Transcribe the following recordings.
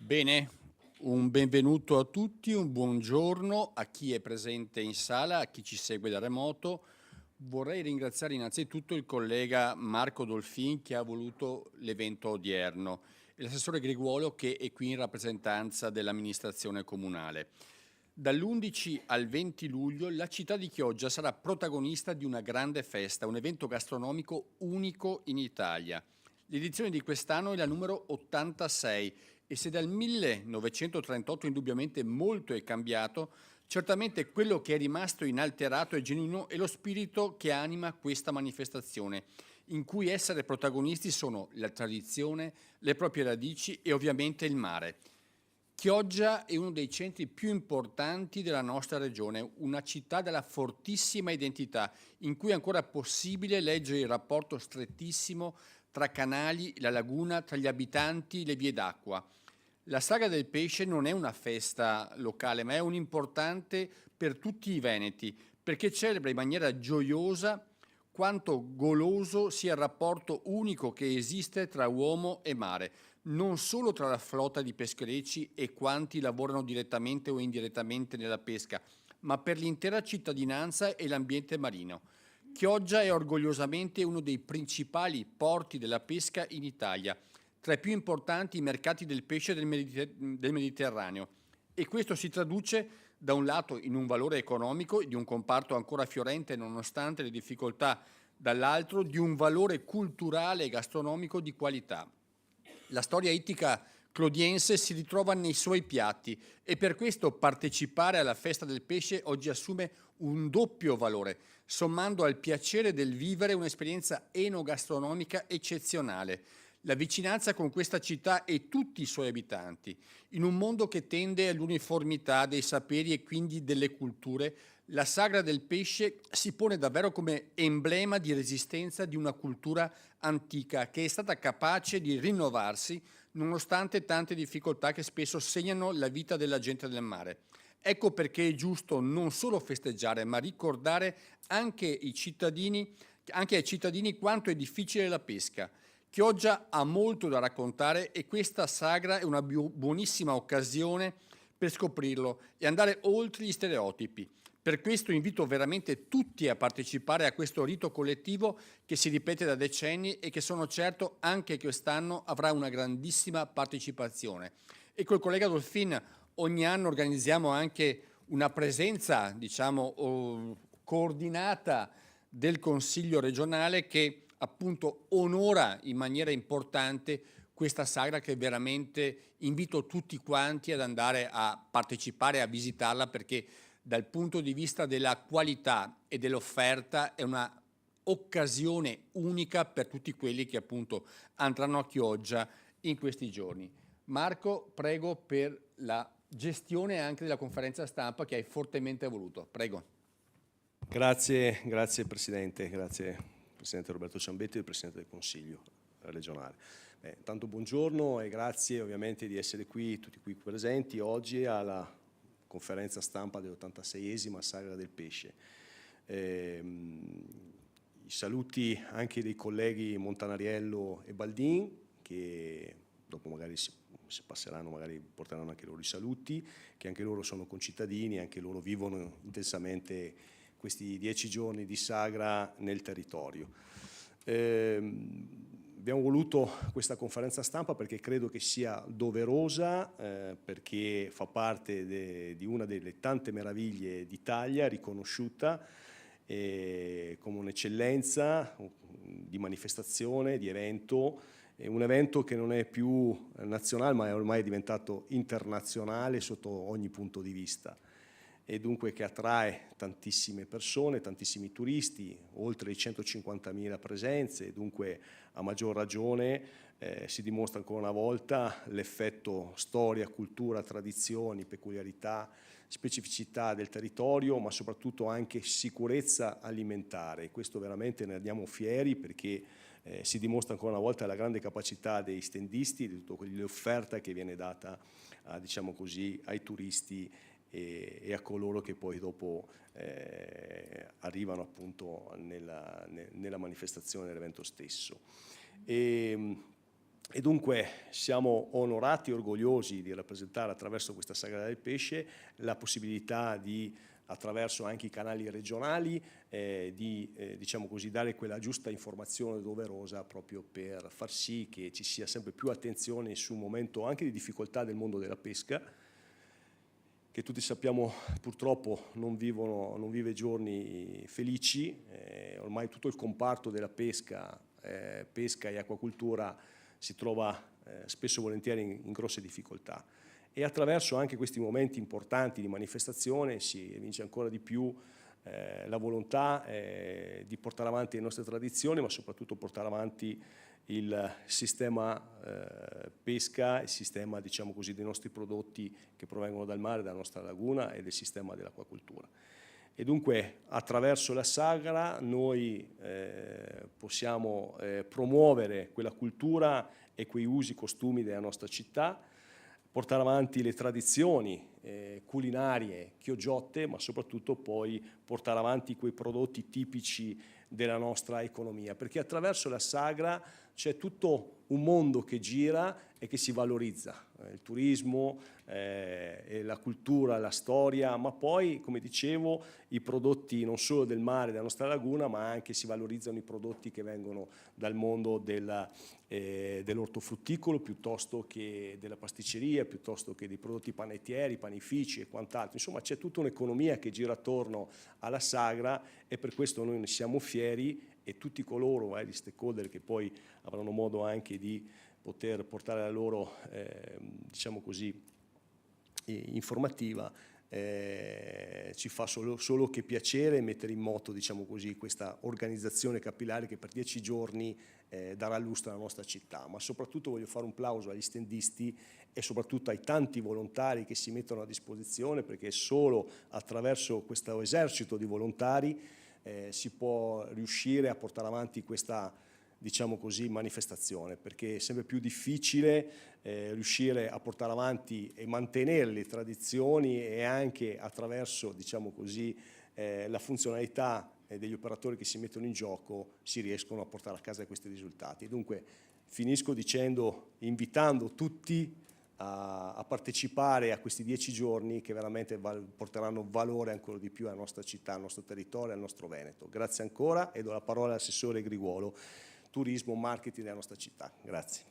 Bene, un benvenuto a tutti, un buongiorno a chi è presente in sala, a chi ci segue da remoto. Vorrei ringraziare innanzitutto il collega Marco Dolfin che ha voluto l'evento odierno e l'assessore Griguolo che è qui in rappresentanza dell'amministrazione comunale. Dall'11 al 20 luglio la città di Chioggia sarà protagonista di una grande festa, un evento gastronomico unico in Italia. L'edizione di quest'anno è la numero 86 e se dal 1938 indubbiamente molto è cambiato, certamente quello che è rimasto inalterato e genuino è lo spirito che anima questa manifestazione, in cui essere protagonisti sono la tradizione, le proprie radici e ovviamente il mare. Chioggia è uno dei centri più importanti della nostra regione, una città dalla fortissima identità, in cui è ancora possibile leggere il rapporto strettissimo tra canali, la laguna, tra gli abitanti, le vie d'acqua. La sagra del pesce non è una festa locale, ma è un importante per tutti i veneti, perché celebra in maniera gioiosa quanto goloso sia il rapporto unico che esiste tra uomo e mare, non solo tra la flotta di pescherecci e quanti lavorano direttamente o indirettamente nella pesca, ma per l'intera cittadinanza e l'ambiente marino. Chioggia è orgogliosamente uno dei principali porti della pesca in Italia, tra i più importanti mercati del pesce del Mediterraneo. E questo si traduce da un lato in un valore economico di un comparto ancora fiorente nonostante le difficoltà, dall'altro di un valore culturale e gastronomico di qualità. La storia ittica clodiense si ritrova nei suoi piatti e per questo partecipare alla festa del pesce oggi assume un doppio valore, sommando al piacere del vivere un'esperienza enogastronomica eccezionale. La vicinanza con questa città e tutti i suoi abitanti, in un mondo che tende all'uniformità dei saperi e quindi delle culture, la sagra del pesce si pone davvero come emblema di resistenza di una cultura antica che è stata capace di rinnovarsi nonostante tante difficoltà che spesso segnano la vita della gente del mare. Ecco perché è giusto non solo festeggiare, ma ricordare anche ai cittadini quanto è difficile la pesca. Chioggia ha molto da raccontare e questa sagra è una buonissima occasione per scoprirlo e andare oltre gli stereotipi. Per questo invito veramente tutti a partecipare a questo rito collettivo che si ripete da decenni e che sono certo anche quest'anno avrà una grandissima partecipazione. E col collega Dolfin ogni anno organizziamo anche una presenza, coordinata del Consiglio regionale che appunto onora in maniera importante questa sagra che veramente invito tutti quanti ad andare a partecipare, a visitarla perché dal punto di vista della qualità e dell'offerta è una occasione unica per tutti quelli che appunto andranno a Chioggia in questi giorni. Marco, prego per la gestione anche della conferenza stampa che hai fortemente voluto. Prego. Grazie Presidente, grazie Presidente Roberto Ciambetti e il Presidente del Consiglio regionale. Intanto buongiorno e grazie ovviamente di essere qui, tutti qui presenti oggi alla conferenza stampa dell'86esima Sagra del Pesce. I saluti anche dei colleghi Montanariello e Baldin che dopo magari si passeranno, magari porteranno anche loro i saluti, che anche loro sono concittadini, anche loro vivono intensamente questi 10 giorni di sagra nel territorio. Abbiamo voluto questa conferenza stampa perché credo che sia doverosa, perché fa parte di una delle tante meraviglie d'Italia riconosciuta come un'eccellenza di manifestazione, di evento, un evento che non è più nazionale ma è ormai diventato internazionale sotto ogni punto di vista e dunque che attrae tantissime persone, tantissimi turisti, oltre i 150.000 presenze e dunque a maggior ragione si dimostra ancora una volta l'effetto storia, cultura, tradizioni, peculiarità, specificità del territorio, ma soprattutto anche sicurezza alimentare. Questo veramente ne andiamo fieri perché si dimostra ancora una volta la grande capacità dei stendisti, di tutta l'offerta che viene data diciamo così, ai turisti e a coloro che poi dopo arrivano appunto nella manifestazione dell'evento stesso. E dunque siamo onorati e orgogliosi di rappresentare attraverso questa Sagra del Pesce la possibilità di, attraverso anche i canali regionali, diciamo così, dare quella giusta informazione doverosa proprio per far sì che ci sia sempre più attenzione su un momento anche di difficoltà del mondo della pesca, che tutti sappiamo purtroppo non vive giorni felici, ormai tutto il comparto della pesca e acquacultura si trova spesso e volentieri in grosse difficoltà, e attraverso anche questi momenti importanti di manifestazione si evince ancora di più la volontà di portare avanti le nostre tradizioni, ma soprattutto portare avanti il sistema pesca, il sistema, diciamo così, dei nostri prodotti che provengono dal mare, dalla nostra laguna, e del sistema dell'acquacoltura. E dunque attraverso la Sagra noi possiamo promuovere quella cultura e quei usi, costumi della nostra città, portare avanti le tradizioni culinarie chiogiotte, ma soprattutto poi portare avanti quei prodotti tipici della nostra economia, perché attraverso la Sagra c'è tutto un mondo che gira e che si valorizza, il turismo, la cultura, la storia, ma poi, come dicevo, i prodotti non solo del mare, della nostra laguna, ma anche si valorizzano i prodotti che vengono dal mondo dell'ortofrutticolo, piuttosto che della pasticceria, piuttosto che dei prodotti panettieri, panifici e quant'altro. Insomma, c'è tutta un'economia che gira attorno alla Sagra, e per questo noi ne siamo fieri, e tutti coloro, gli stakeholder, che poi avranno modo anche di poter portare la loro, diciamo così, informativa, ci fa solo che piacere mettere in moto, diciamo così, questa organizzazione capillare che per 10 giorni darà lustro alla nostra città. Ma soprattutto voglio fare un plauso agli standisti e soprattutto ai tanti volontari che si mettono a disposizione, perché solo attraverso questo esercito di volontari si può riuscire a portare avanti questa, diciamo così, manifestazione, perché è sempre più difficile riuscire a portare avanti e mantenere le tradizioni, e anche attraverso, diciamo così, la funzionalità degli operatori che si mettono in gioco si riescono a portare a casa questi risultati. Dunque finisco dicendo, invitando tutti a partecipare a questi 10 giorni che veramente porteranno valore ancora di più alla nostra città, al nostro territorio, al nostro Veneto. Grazie ancora, e do la parola all'assessore Griguolo, turismo, marketing della nostra città. Grazie.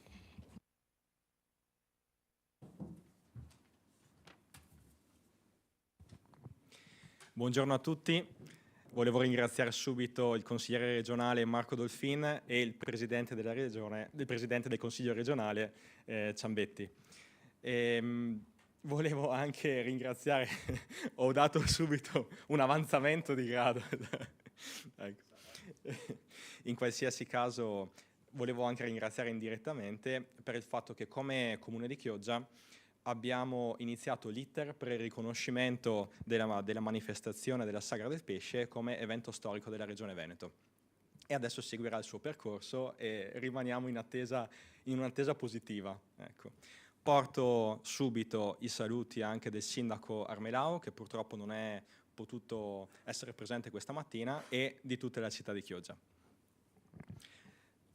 Buongiorno a tutti. Volevo ringraziare subito il consigliere regionale Marco Dolfin e il presidente della regione, il presidente del consiglio regionale Ciambetti. Volevo anche ringraziare, ho dato subito un avanzamento di grado. Ecco. In qualsiasi caso volevo anche ringraziare indirettamente per il fatto che come Comune di Chioggia abbiamo iniziato l'iter per il riconoscimento della manifestazione della Sagra del Pesce come evento storico della Regione Veneto. E adesso seguirà il suo percorso e rimaniamo in un'attesa positiva. Ecco. Porto subito i saluti anche del sindaco Armelao, che purtroppo non è potuto essere presente questa mattina, e di tutta la città di Chioggia.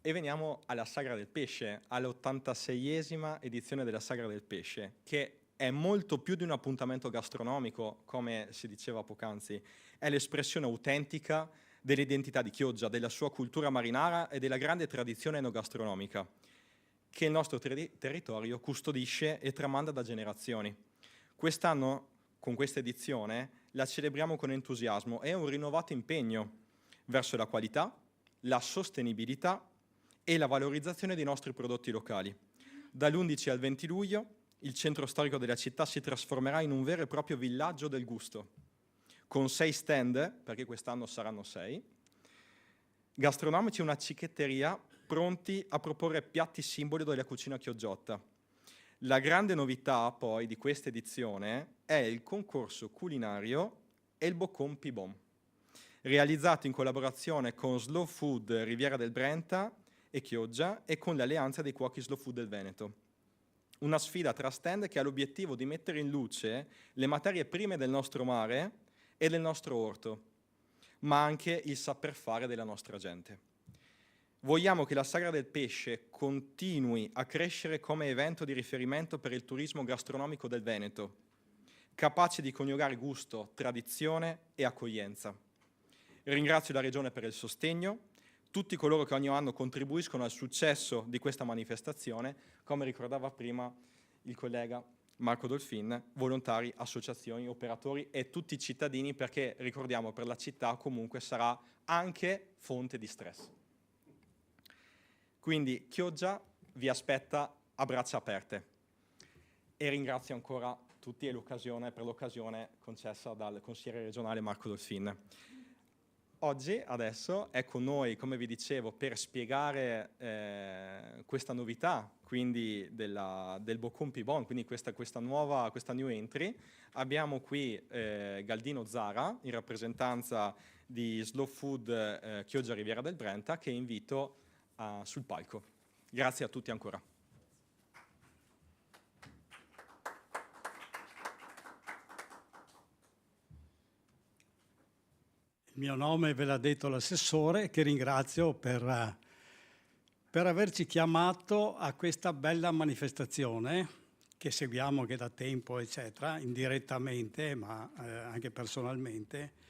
E veniamo alla Sagra del Pesce, all'86esima edizione della Sagra del Pesce, che è molto più di un appuntamento gastronomico, come si diceva poc'anzi, è l'espressione autentica dell'identità di Chioggia, della sua cultura marinara e della grande tradizione enogastronomica che il nostro territorio custodisce e tramanda da generazioni. Quest'anno, con questa edizione, la celebriamo con entusiasmo e un rinnovato impegno verso la qualità, la sostenibilità e la valorizzazione dei nostri prodotti locali. Dall'11 al 20 luglio il centro storico della città si trasformerà in un vero e proprio villaggio del gusto, con 6 stand, perché quest'anno saranno 6, gastronomici e una cicchetteria pronti a proporre piatti simbolo della cucina chioggiotta. La grande novità poi di questa edizione è il concorso culinario e il Boccon Pibon, realizzato in collaborazione con Slow Food Riviera del Brenta e Chioggia e con l'Alleanza dei Cuochi Slow Food del Veneto. Una sfida tra stand che ha l'obiettivo di mettere in luce le materie prime del nostro mare e del nostro orto, ma anche il saper fare della nostra gente. Vogliamo che la Sagra del Pesce continui a crescere come evento di riferimento per il turismo gastronomico del Veneto, capace di coniugare gusto, tradizione e accoglienza. Ringrazio la Regione per il sostegno, tutti coloro che ogni anno contribuiscono al successo di questa manifestazione, come ricordava prima il collega Marco Dolfin, volontari, associazioni, operatori e tutti i cittadini, perché ricordiamo per la città comunque sarà anche fonte di stress. Quindi Chioggia vi aspetta a braccia aperte e ringrazio ancora tutti per l'occasione concessa dal consigliere regionale Marco Dolfin. Oggi, adesso, è con noi, come vi dicevo, per spiegare questa novità, quindi del Boccon Pibon, quindi questa new entry. Abbiamo qui Galdino Zara, in rappresentanza di Slow Food Chioggia Riviera del Brenta, che invito sul palco. Grazie a tutti ancora. Il mio nome ve l'ha detto l'assessore, che ringrazio per averci chiamato a questa bella manifestazione che seguiamo anche da tempo, eccetera, indirettamente, ma anche personalmente,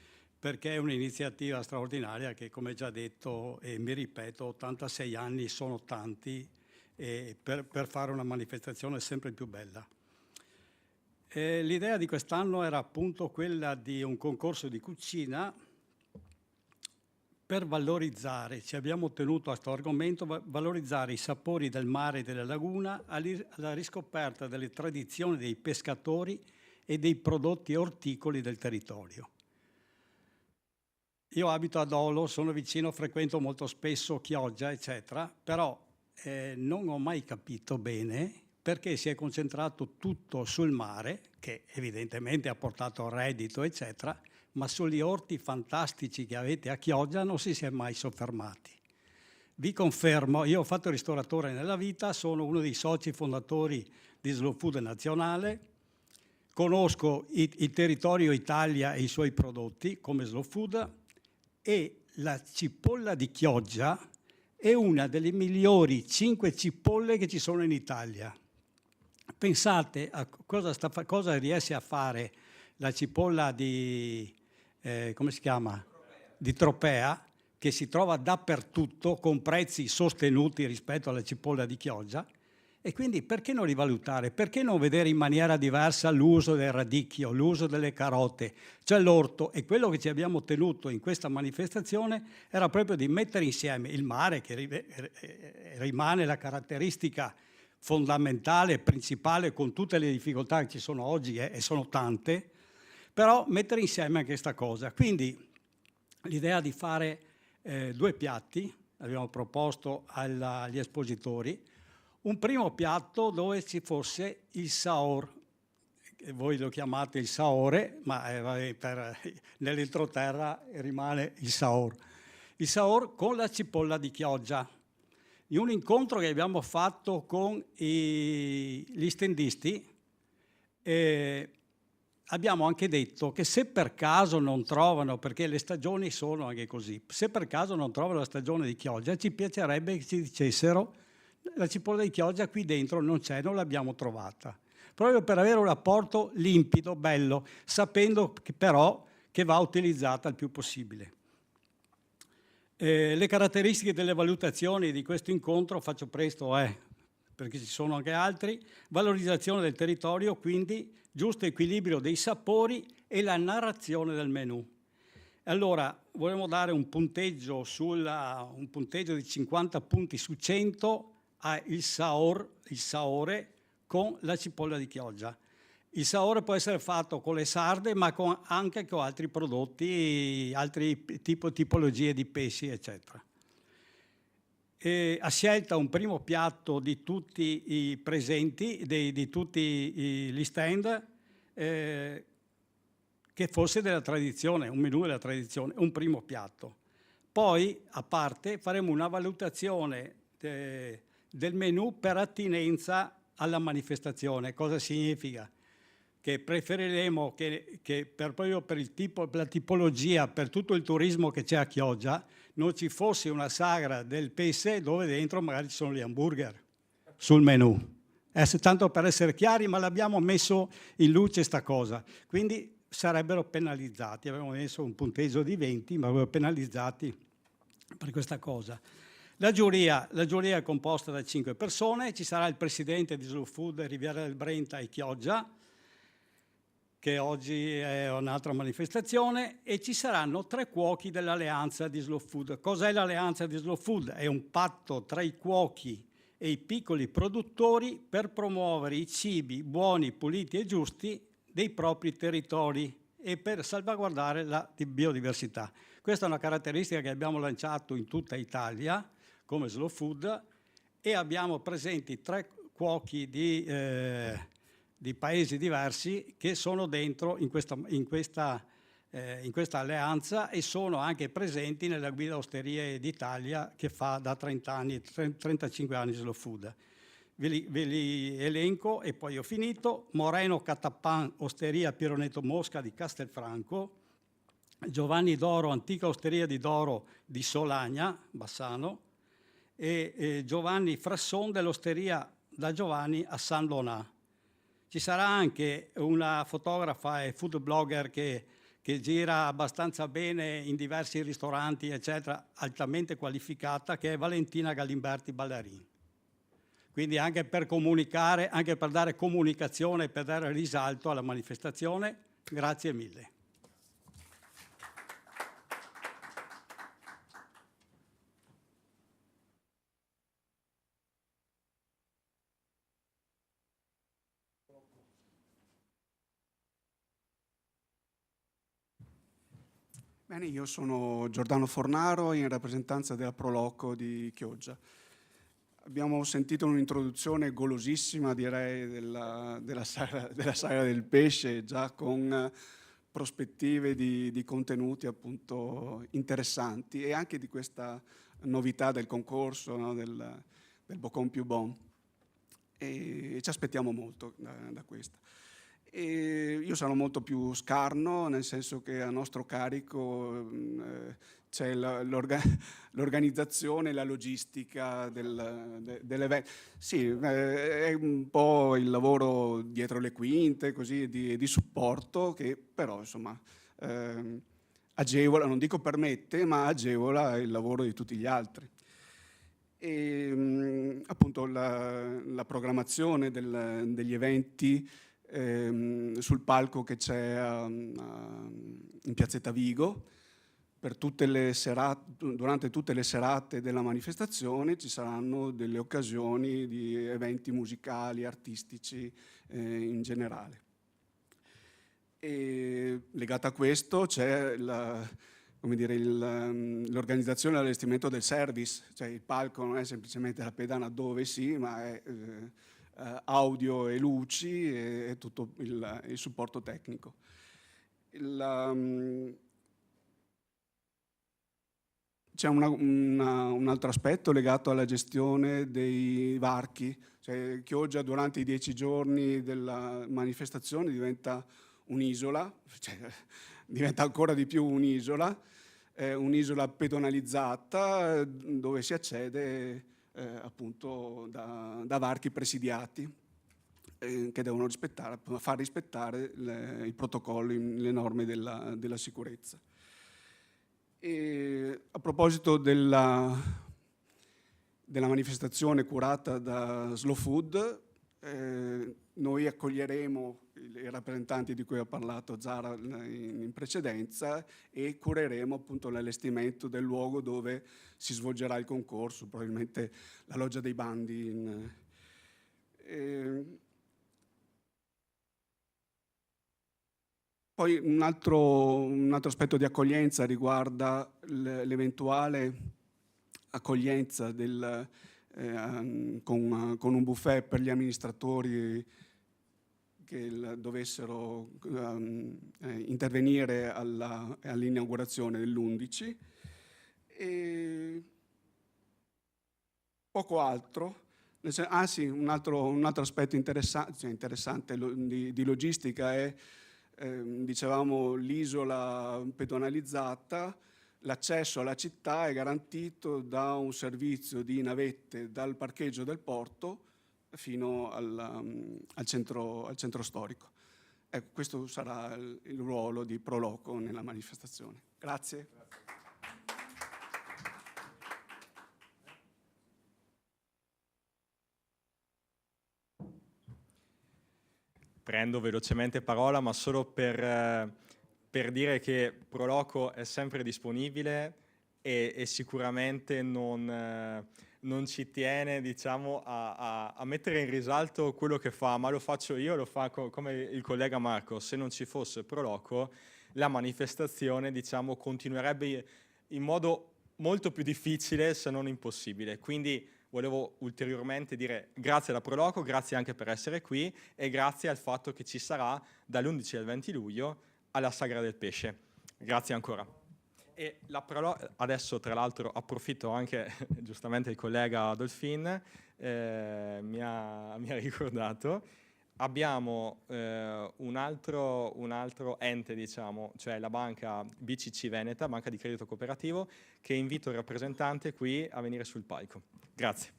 perché è un'iniziativa straordinaria che, come già detto, e mi ripeto, 86 anni sono tanti per fare una manifestazione sempre più bella. L'idea di quest'anno era appunto quella di un concorso di cucina per valorizzare, ci abbiamo tenuto a questo argomento, valorizzare i sapori del mare e della laguna alla riscoperta delle tradizioni dei pescatori e dei prodotti orticoli del territorio. Io abito a Dolo, sono vicino, frequento molto spesso Chioggia, eccetera, però non ho mai capito bene perché si è concentrato tutto sul mare, che evidentemente ha portato reddito, eccetera, ma sugli orti fantastici che avete a Chioggia non si è mai soffermati. Vi confermo, io ho fatto il ristoratore nella vita, sono uno dei soci fondatori di Slow Food Nazionale, conosco il territorio Italia e i suoi prodotti come Slow Food, e la cipolla di Chioggia è una delle migliori 5 cipolle che ci sono in Italia. Pensate a cosa riesce a fare la cipolla di, come si chiama? Di Tropea, che si trova dappertutto con prezzi sostenuti rispetto alla cipolla di Chioggia. E quindi perché non rivalutare? Perché non vedere in maniera diversa l'uso del radicchio, l'uso delle carote, cioè l'orto? E quello che ci abbiamo tenuto in questa manifestazione era proprio di mettere insieme il mare, che rimane la caratteristica fondamentale, principale, con tutte le difficoltà che ci sono oggi, e sono tante, però mettere insieme anche questa cosa. Quindi l'idea di fare 2 piatti, abbiamo proposto agli espositori, un primo piatto dove ci fosse il saor, voi lo chiamate il saore, ma nell'entroterra rimane il saor con la cipolla di Chioggia. In un incontro che abbiamo fatto con gli stendisti, abbiamo anche detto che se per caso non trovano, perché le stagioni sono anche così, se per caso non trovano la stagione di Chioggia, ci piacerebbe che ci dicessero: la cipolla di Chioggia qui dentro non c'è, non l'abbiamo trovata. Proprio per avere un rapporto limpido, bello, sapendo che però che va utilizzata il più possibile. Le caratteristiche delle valutazioni di questo incontro, faccio presto perché ci sono anche altri: valorizzazione del territorio, quindi giusto equilibrio dei sapori e la narrazione del menù. Allora, volevo dare un punteggio di 50 punti su 100 il saore con la cipolla di Chioggia. Il saore può essere fatto con le sarde, ma anche con altri prodotti, altre tipologie di pesci, eccetera. Ha scelto un primo piatto di tutti i presenti, di tutti gli stand, che fosse della tradizione, un menù della tradizione, un primo piatto. Poi, a parte, faremo una valutazione del menù per attinenza alla manifestazione. Cosa significa? che preferiremo che proprio per la tipologia, per tutto il turismo che c'è a Chioggia, non ci fosse una sagra del pesce dove dentro magari ci sono gli hamburger sul menù. Tanto per essere chiari, ma l'abbiamo messo in luce sta cosa. Quindi sarebbero penalizzati. Abbiamo messo un punteggio di 20, ma sarebbero penalizzati per questa cosa. La giuria è composta da 5 persone. Ci sarà il presidente di Slow Food Riviera del Brenta e Chioggia, che oggi è un'altra manifestazione, e ci saranno 3 cuochi dell'Alleanza di Slow Food. Cos'è l'Alleanza di Slow Food? È un patto tra i cuochi e i piccoli produttori per promuovere i cibi buoni, puliti e giusti dei propri territori e per salvaguardare la biodiversità. Questa è una caratteristica che abbiamo lanciato in tutta Italia come Slow Food, e abbiamo presenti 3 cuochi di paesi diversi che sono dentro in questa alleanza, e sono anche presenti nella guida Osterie d'Italia che fa da 35 anni Slow Food. Ve li elenco e poi ho finito. Moreno Catappan, Osteria Pironeto Mosca di Castelfranco, Giovanni Doro, Antica Osteria di Doro di Solagna, Bassano, e Giovanni Frasson dell'Osteria da Giovanni a San Donà. Ci sarà anche una fotografa e food blogger che gira abbastanza bene in diversi ristoranti, eccetera, altamente qualificata, che è Valentina Galimberti Ballarin. Quindi anche per comunicare, anche per dare comunicazione, per dare risalto alla manifestazione. Grazie mille. Bene, io sono Giordano Fornaro in rappresentanza della Proloco di Chioggia. Abbiamo sentito un'introduzione golosissima, direi, della sagra del pesce, già con prospettive di contenuti appunto interessanti, e anche di questa novità del concorso, no, del Bocon più Bon. E ci aspettiamo molto da questa. E io sono molto più scarno, nel senso che a nostro carico c'è l'organizzazione e la logistica dell'evento. Sì, è un po' il lavoro dietro le quinte, così, di supporto, che però insomma agevola, non dico permette, ma agevola il lavoro di tutti gli altri. E appunto la programmazione degli eventi sul palco che c'è in Piazzetta Vigo, per tutte le serate, durante tutte le serate della manifestazione ci saranno delle occasioni di eventi musicali, artistici in generale. E legato a questo c'è l'organizzazione e l'allestimento del service, cioè il palco non è semplicemente la pedana, dove sì, ma è audio e luci e tutto il supporto tecnico. C'è un altro aspetto legato alla gestione dei varchi, cioè Chioggia durante i 10 giorni della manifestazione diventa un'isola, cioè diventa ancora di più un'isola pedonalizzata, dove si accede appunto da varchi presidiati che devono far rispettare i protocolli, le norme della sicurezza. E a proposito della manifestazione curata da Slow Food, noi accoglieremo i rappresentanti di cui ha parlato Zara in precedenza e cureremo appunto l'allestimento del luogo dove si svolgerà il concorso, probabilmente la loggia dei bandi. Poi un altro aspetto di accoglienza riguarda l'eventuale accoglienza con un buffet per gli amministratori che dovessero intervenire all'inaugurazione dell'11. E poco altro, Sì, un altro aspetto interessante di logistica è, dicevamo, l'isola pedonalizzata. L'accesso alla città è garantito da un servizio di navette dal parcheggio del porto fino al centro storico. Ecco, questo sarà il ruolo di Proloco nella manifestazione. Grazie. Prendo velocemente parola, ma solo per dire che Proloco è sempre disponibile e sicuramente non ci tiene, diciamo, a mettere in risalto quello che fa, ma lo faccio io, lo fa come il collega Marco. Se non ci fosse Proloco, la manifestazione, diciamo, continuerebbe in modo molto più difficile, se non impossibile. Quindi volevo ulteriormente dire grazie alla Proloco, grazie anche per essere qui e grazie al fatto che ci sarà dall'11 al 20 luglio alla Sagra del Pesce. Grazie ancora. E adesso tra l'altro approfitto anche, giustamente il collega Dolfin mi ha ricordato, abbiamo un altro ente, diciamo, cioè la banca BCC Veneta, Banca di Credito Cooperativo, che invito il rappresentante qui a venire sul palco. Grazie.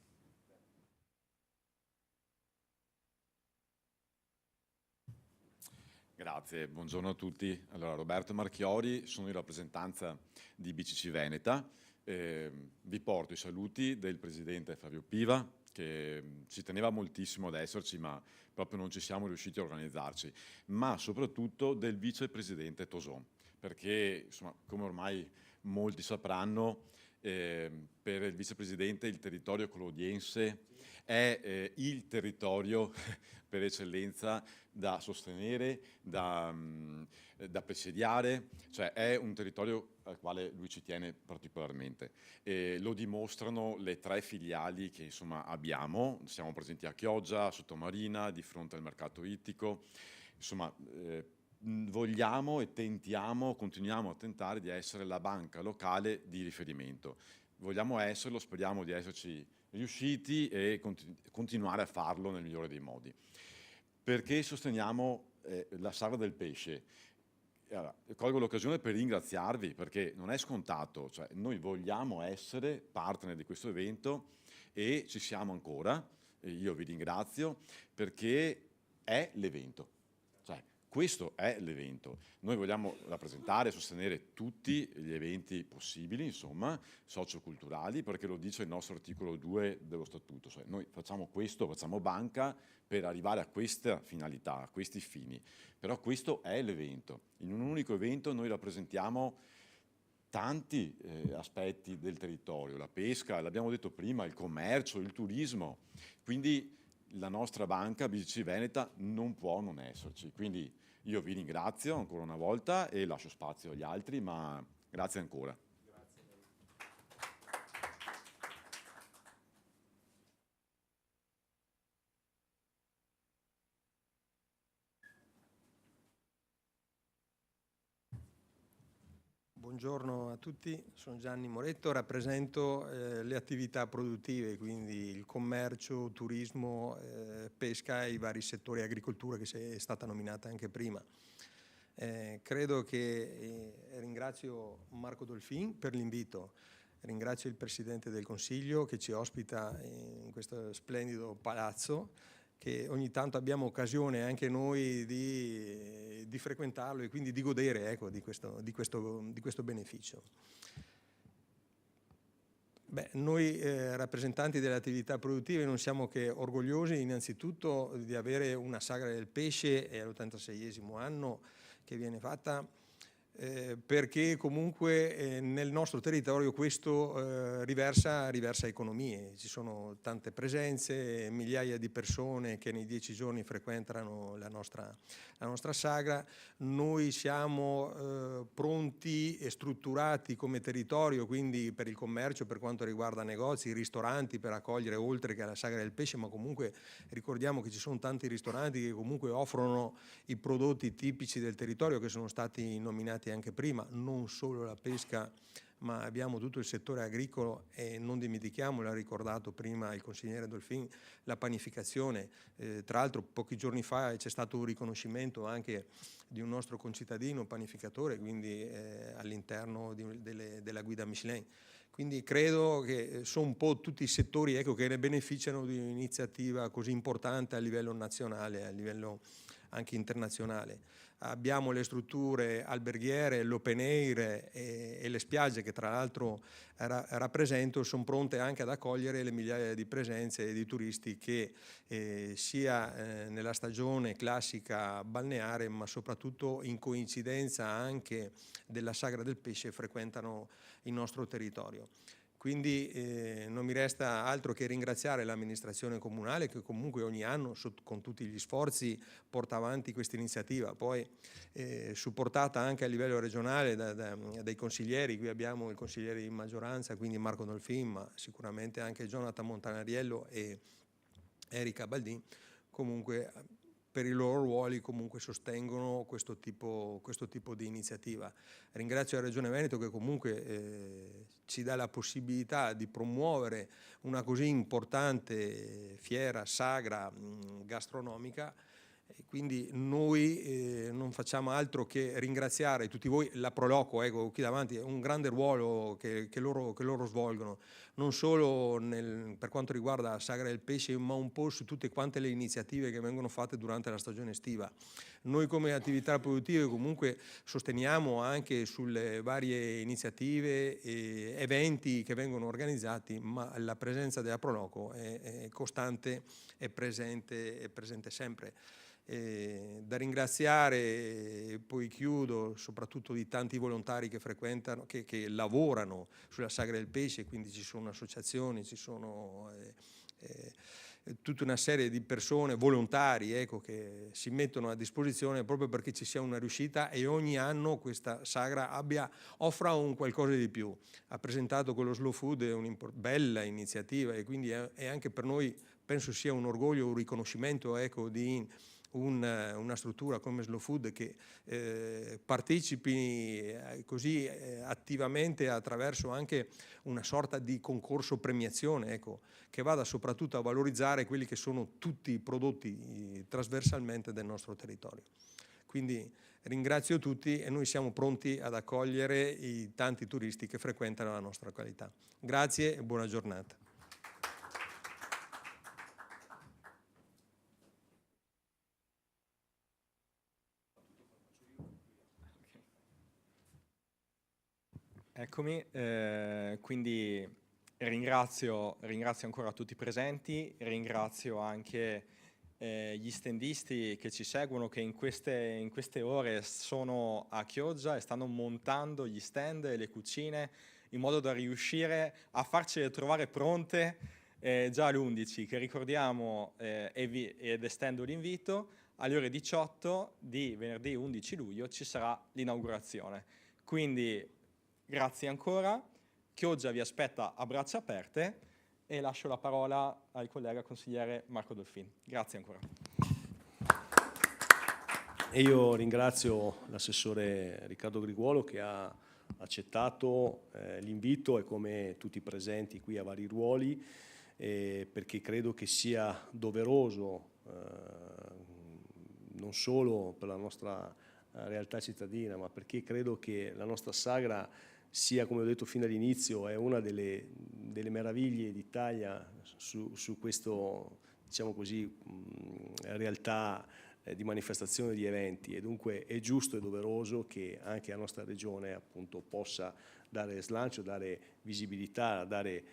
Grazie, buongiorno a tutti. Allora, Roberto Marchiori, sono in rappresentanza di BCC Veneta. Vi porto i saluti del presidente Fabio Piva, che ci teneva moltissimo ad esserci, ma proprio non ci siamo riusciti a organizzarci, ma soprattutto del vicepresidente Toson, perché insomma, come ormai molti sapranno, per il vicepresidente il territorio colodiense è il territorio per eccellenza da sostenere, da presidiare, cioè è un territorio al quale lui ci tiene particolarmente. Lo dimostrano le 3 filiali che insomma abbiamo, siamo presenti a Chioggia, a Sottomarina, di fronte al mercato ittico, insomma vogliamo e continuiamo a tentare di essere la banca locale di riferimento. Vogliamo esserlo, speriamo di esserci riusciti e continuare a farlo nel migliore dei modi. Perché sosteniamo la Sagra del Pesce? Allora, colgo l'occasione per ringraziarvi perché non è scontato, cioè noi vogliamo essere partner di questo evento e ci siamo ancora, e io vi ringrazio perché è l'evento. Questo è l'evento. Noi vogliamo rappresentare e sostenere tutti gli eventi possibili, insomma, socioculturali, perché lo dice il nostro articolo 2 dello Statuto. Cioè, noi facciamo questo, facciamo banca per arrivare a questa finalità, a questi fini. Però questo è l'evento. In un unico evento noi rappresentiamo tanti aspetti del territorio, la pesca, l'abbiamo detto prima, il commercio, il turismo. Quindi la nostra banca BCC Veneta non può non esserci. Quindi io vi ringrazio ancora una volta e lascio spazio agli altri, ma grazie ancora. Buongiorno a tutti, sono Gianni Moretto, rappresento le attività produttive, quindi il commercio, turismo, pesca e i vari settori, agricoltura che è stata nominata anche prima. Credo che ringrazio Marco Dolfin per l'invito, ringrazio il Presidente del Consiglio che ci ospita in questo splendido palazzo, che ogni tanto abbiamo occasione anche noi di frequentarlo e quindi di godere, ecco, di questo beneficio. Beh, noi rappresentanti delle attività produttive non siamo che orgogliosi innanzitutto di avere una Sagra del Pesce, è all'86esimo anno che viene fatta, perché comunque nel nostro territorio questo riversa economie, ci sono tante presenze, migliaia di persone che nei 10 giorni frequentano la nostra sagra. Noi siamo pronti e strutturati come territorio, quindi per il commercio, per quanto riguarda negozi, ristoranti, per accogliere oltre che alla Sagra del Pesce, ma comunque ricordiamo che ci sono tanti ristoranti che comunque offrono i prodotti tipici del territorio che sono stati nominati anche prima, non solo la pesca ma abbiamo tutto il settore agricolo e non dimentichiamo, l'ha ricordato prima il consigliere Dolfin, la panificazione. Tra l'altro pochi giorni fa c'è stato un riconoscimento anche di un nostro concittadino panificatore, quindi all'interno della guida Michelin. Quindi credo che sono un po' tutti i settori, ecco, che ne beneficiano di un'iniziativa così importante a livello nazionale, a livello anche internazionale. Abbiamo le strutture alberghiere, l'open air e le spiagge che tra l'altro rappresento, sono pronte anche ad accogliere le migliaia di presenze di turisti che sia nella stagione classica balneare, ma soprattutto in coincidenza anche della Sagra del Pesce frequentano il nostro territorio. Quindi non mi resta altro che ringraziare l'amministrazione comunale che comunque ogni anno con tutti gli sforzi porta avanti questa iniziativa, poi supportata anche a livello regionale dai consiglieri. Qui abbiamo il consigliere di maggioranza, quindi Marco Dolfin, ma sicuramente anche Jonathan Montanariello e Erika Baldin, comunque per i loro ruoli comunque sostengono questo tipo di iniziativa. Ringrazio la Regione Veneto che comunque ci dà la possibilità di promuovere una così importante fiera, sagra gastronomica, e quindi noi non facciamo altro che ringraziare tutti voi. La Proloco, ecco, qui davanti è un grande ruolo che loro svolgono, non solo per quanto riguarda la Sagra del Pesce, ma un po' su tutte quante le iniziative che vengono fatte durante la stagione estiva. Noi come attività produttive comunque sosteniamo anche sulle varie iniziative e eventi che vengono organizzati, ma la presenza della Proloco è costante e presente sempre. Da ringraziare, e poi chiudo, soprattutto di tanti volontari che frequentano, che lavorano sulla Sagra del Pesce, quindi ci sono associazioni, ci sono tutta una serie di persone, volontari, ecco, che si mettono a disposizione proprio perché ci sia una riuscita e ogni anno questa sagra offra un qualcosa di più. Ha presentato con lo Slow Food una bella iniziativa e quindi è anche per noi, penso sia un orgoglio, un riconoscimento, ecco, di una struttura come Slow Food che partecipi così attivamente attraverso anche una sorta di concorso premiazione, ecco, che vada soprattutto a valorizzare quelli che sono tutti i prodotti trasversalmente del nostro territorio. Quindi ringrazio tutti e noi siamo pronti ad accogliere i tanti turisti che frequentano la nostra località. Grazie e buona giornata. Eccomi, quindi ringrazio ancora tutti i presenti, ringrazio anche gli stendisti che ci seguono, che in queste ore sono a Chioggia e stanno montando gli stand e le cucine in modo da riuscire a farcele trovare pronte già all'11, che ricordiamo ed estendo l'invito, alle ore 18 di venerdì 11 luglio ci sarà l'inaugurazione. Quindi grazie ancora, Chioggia vi aspetta a braccia aperte e lascio la parola al collega consigliere Marco Dolfin. Grazie ancora. E io ringrazio l'assessore Riccardo Griguolo che ha accettato l'invito e come tutti i presenti qui a vari ruoli, perché credo che sia doveroso non solo per la nostra realtà cittadina, ma perché credo che la nostra sagra sia, come ho detto fin dall'inizio, è una delle meraviglie d'Italia su questo, diciamo così, realtà di manifestazione di eventi, e dunque è giusto e doveroso che anche la nostra regione appunto possa dare slancio, dare visibilità, dare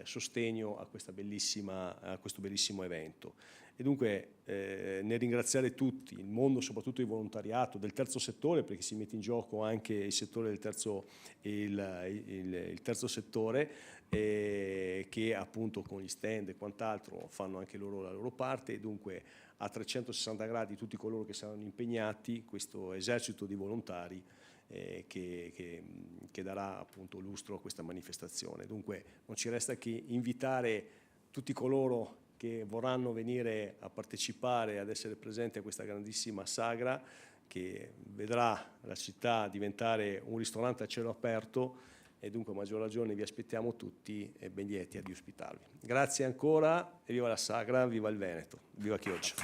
sostegno a questo bellissimo evento. E dunque nel ringraziare tutti, il mondo, soprattutto il volontariato del terzo settore, perché si mette in gioco anche il settore del terzo, il terzo settore, che appunto con gli stand e quant'altro fanno anche loro la loro parte, e dunque a 360 gradi tutti coloro che saranno impegnati, questo esercito di volontari che darà appunto lustro a questa manifestazione. Dunque non ci resta che invitare tutti coloro che vorranno venire a partecipare, ad essere presenti a questa grandissima sagra che vedrà la città diventare un ristorante a cielo aperto, e dunque a maggior ragione vi aspettiamo tutti e ben lieti di ospitarvi. Grazie ancora e viva la Sagra, viva il Veneto, viva Chioggia.